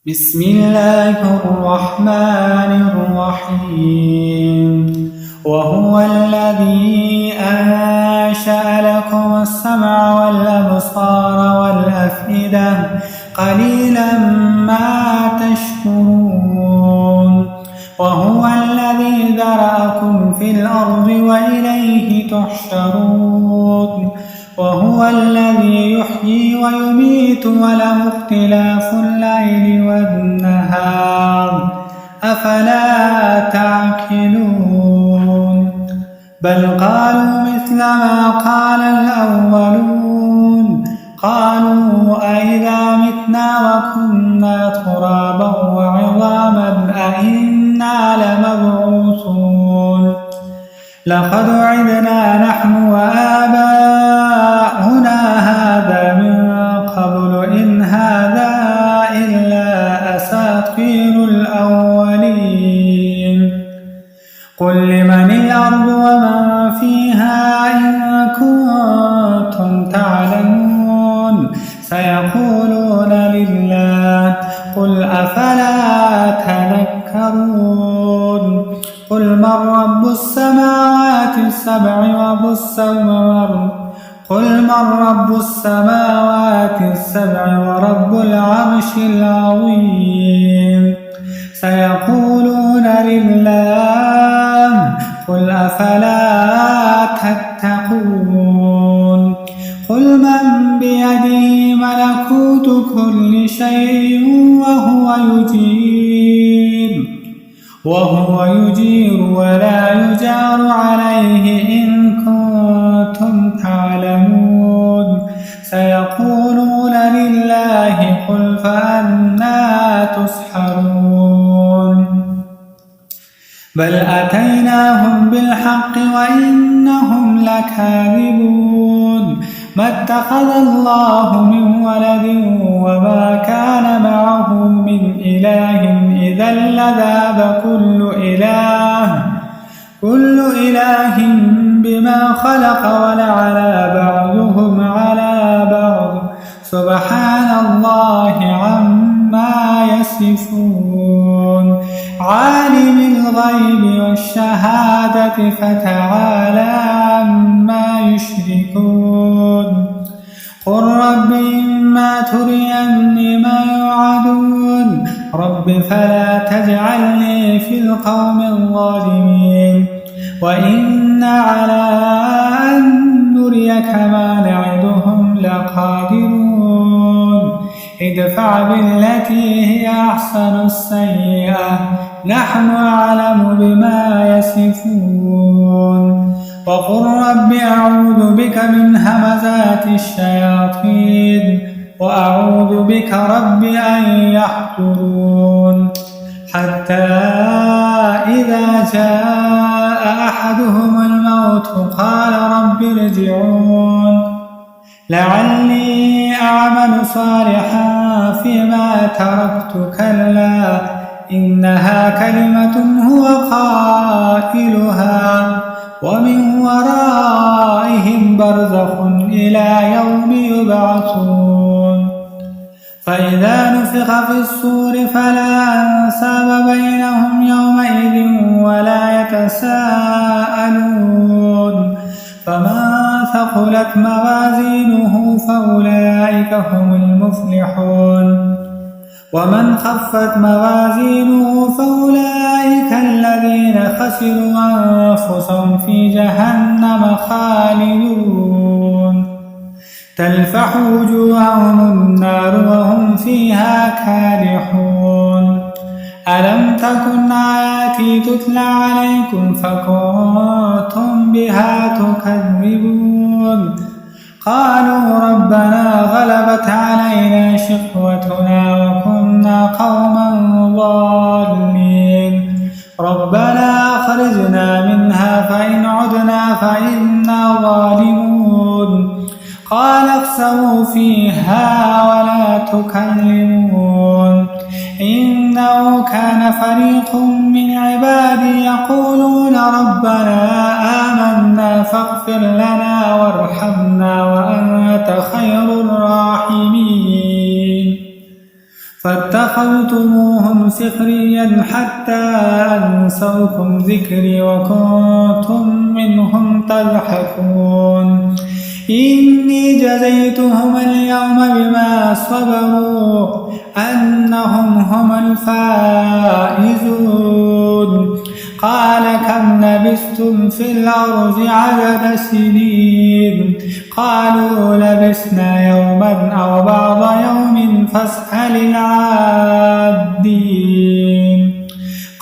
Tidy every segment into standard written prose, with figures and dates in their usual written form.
بسم الله الرحمن الرحيم وهو الذي أنشأ لكم السمع والأبصار والأفئدة قليلا ما تشكرون وهو الذي ذرأكم في الأرض وإليه تحشرون وهو الذي يحيي ويميت وله اختلاف الليل والنهار أفلا تعقلون بل قالوا مثل ما قال الأولون قالوا أئذا متنا وكنا ترابا وعظاما أئنا لمبعوثون لقد وعدنا نحن وآباؤنا هذا من قبل إن هذا إلا أساطير الأولين قل لمن الأرض ومن فيها إن كنتم تعلمون سيقولون لله قل أفلا تذكرون قل من رب السماوات السبع ورب العرش العظيم سيقولون لله قل أفلا تتقون قل من بيده ملكوت كل شيء وهو يجير ولا يجار عليه إن كنتم تعلمون سيقولون لله قل فأنى تسحرون بل أتيناهم بالحق وإنهم لكاذبون ما اتخذ الله من ولد وما كان معه من إله إذا لذهب كل إله بما خلق ولعلى بعضهم على بعض سبحان الله عما يصفون عالم الغيب والشهادة فتعالى عما يشركون قل رب إما تريني ما يوعدون رب فلا تجعلني في القوم الظالمين وإنا على أن نريك ما نعدهم لقادرون ادفع بالتي هي أحسن السيئة نحن أعلم بما يصفون وقل رب أعوذ بك من همزات الشياطين وأعوذ بك رب أن يحضرون حتى إذا جاء أحدهم الموت قال رب ارجعون لعلي أعمل صالحا فيما تركت كلا إنها كلمة هو قائلها ومن ورائهم برزخ إلى يوم يبعثون فإذا نفخ في الصور فلا أنساب بينهم يومئذ ولا يتساءلون فمن ثقلت موازينه فأولئك هم المفلحون ومن خفت موازينه فأولئك الذين خسروا أنفسهم في جهنم خالدون تلفح وجوههم النار وهم فيها كالحون ألم تكن آياتي تتلى عليكم فكنتم بها تكذبون قالوا ربنا غلبت علينا شقوتنا وكنا قوما ضالين ربنا أخرجنا منها فإن عدنا فإنا ظالمون قال اخسئوا فيها ولا تكلمون إنه كان فريق من عبادي يقولون ربنا آمنا فاغفر لنا وارحمنا وأنت خير الراحمين فاتخذتموهم سخريا حتى أنسوكم ذكري وكنتم منهم تضحكون إني جزيتهم اليوم بما صبروا أنهم هم الفائزون قال كم لبثتم في الأرض عدد سنين قالوا لبثنا يوما أو بعض يوم فاسأل العادين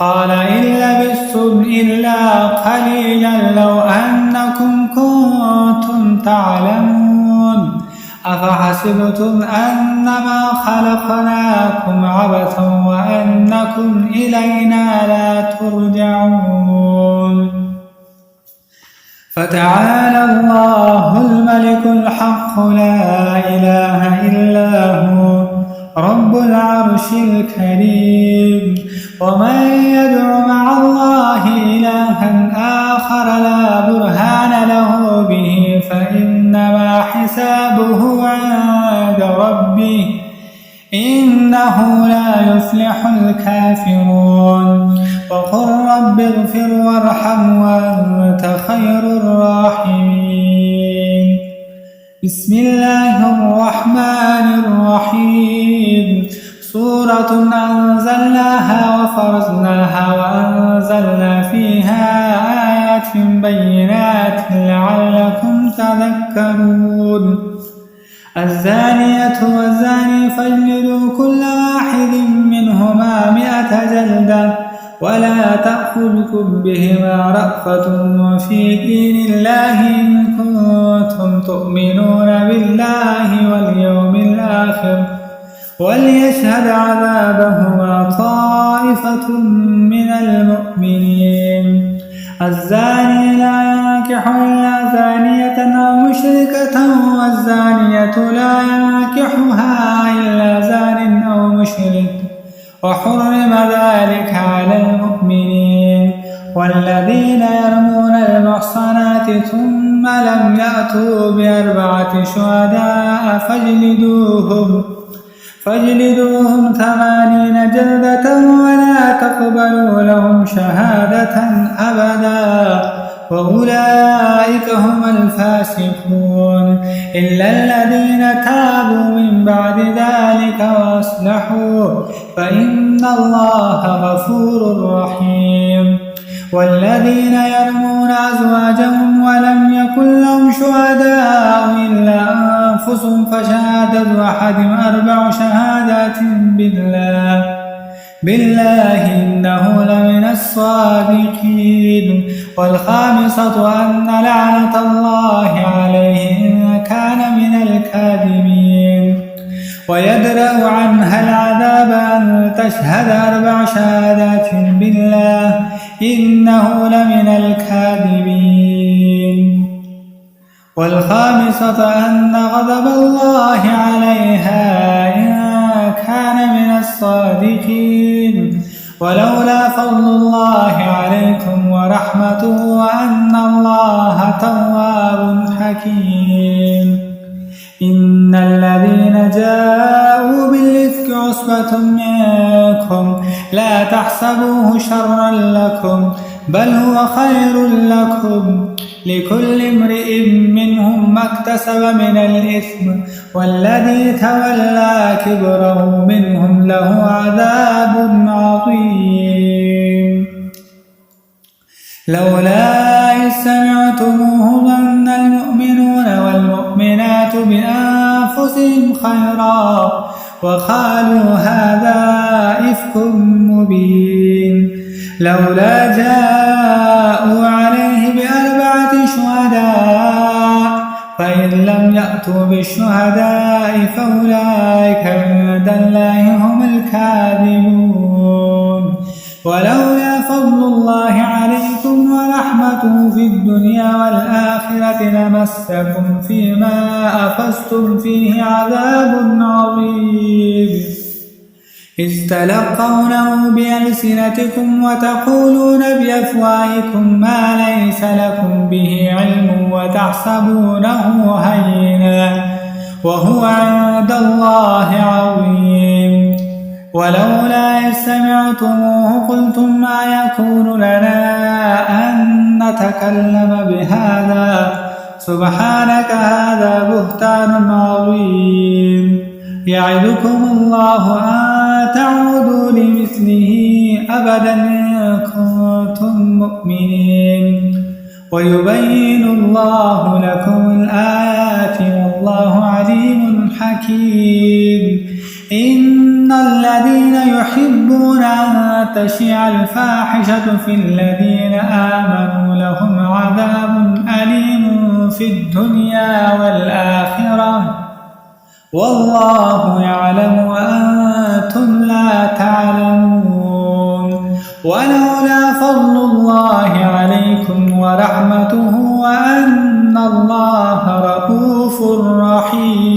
قال إن لبثتم إلا قليلا لو أنكم كنتم تعلمون أفحسبتم أنما خلقناكم عبثا وأنكم إلينا لا ترجعون فتعالى الله الملك الحق لا إله إلا هو رب العرش الكريم ومن يدع مع الله إلها آخر لا برهان له به فإنما حسابه عند ربه إنه لا يفلح الكافرون وقل رب اغفر وارحم وأنت خير الراحمين بسم الله الرحمن الرحيم سورة أنزلناها وفرضناها وأنزلنا فيها آيات بينات لعلكم تذكرون الزانية والزاني فاجلدوا كل واحد منهما 100 جلدة ولا تأخذكم بهما رأفة في دين الله إن كنتم تؤمنون بالله واليوم الآخر وليشهد عذابهما طائفة من المؤمنين الزاني لا ينكح إلا زانية أو مشركة والزانية لا ينكحها إلا زان أو مشرك وحرم ذلك على المؤمنين والذين يرمون المحصنات ثم لم يأتوا ب4 شهداء فاجلدوهم 80 جلدة ولا تقبلوا لهم شهادة أبدا وأولئك هم الفاسقون إلا الذين تابوا من بعد ذلك وأصلحوا فإن الله غفور رحيم والذين يرمون أزواجهم ولم يكن لهم شهداء إلا أنفسهم فشهادة أحدهم 4 شهادات بالله إنه لمن الصادقين والخامسة أن لعنة الله عليه إن كان من الكاذبين ويدرأ عنها العذاب أن تشهد 4 شهادات بالله إنه لمن الكاذبين والخامسة أن غضب الله عليها إن كان من الصادقين ولولا فضل الله عليكم ورحمته وأن الله تواب حكيم إن الذين جاءوا بالإفك عصبة منكم لا تحسبوه شرا لكم بل هو خير لكم لكل امرئ منهم ما اكتسب من الإثم والذي تولى كبره منهم له عذاب عظيم لولا إذ سمعتموه ظن المؤمنون والمؤمنات بأنفسهم خيرا وقالوا هذا إفك مبين لولا جاءوا عليه ب4 شهداء فإن لم يأتوا بالشهداء فأولئك عند الله هم الكاذبون ولولا فضل الله عليكم ورحمته في الدنيا والآخرة لمسكم فيما أخذتم فيه عذاب عظيم إذ تلقونه بألسنتكم وتقولون بأفواهكم ما ليس لكم به علم وتحسبونه هينا وهو عند الله عظيم ولولا إذ سمعتموه قلتم ما يكون لنا أن نتكلم بهذا سبحانك هذا بهتان عظيم يعدكم الله أن تعودوا لمثله أبدا إن كنتم مؤمنين ويبين الله لكم الآيات والله عليم حكيم إن الذين يحبون أن تشيع الفاحشة في الذين آمنوا لهم عذاب أليم في الدنيا والآخرة والله يعلم وأنتم لا تعلمون ولولا فضل الله عليكم ورحمته وأن الله رءوف رحيم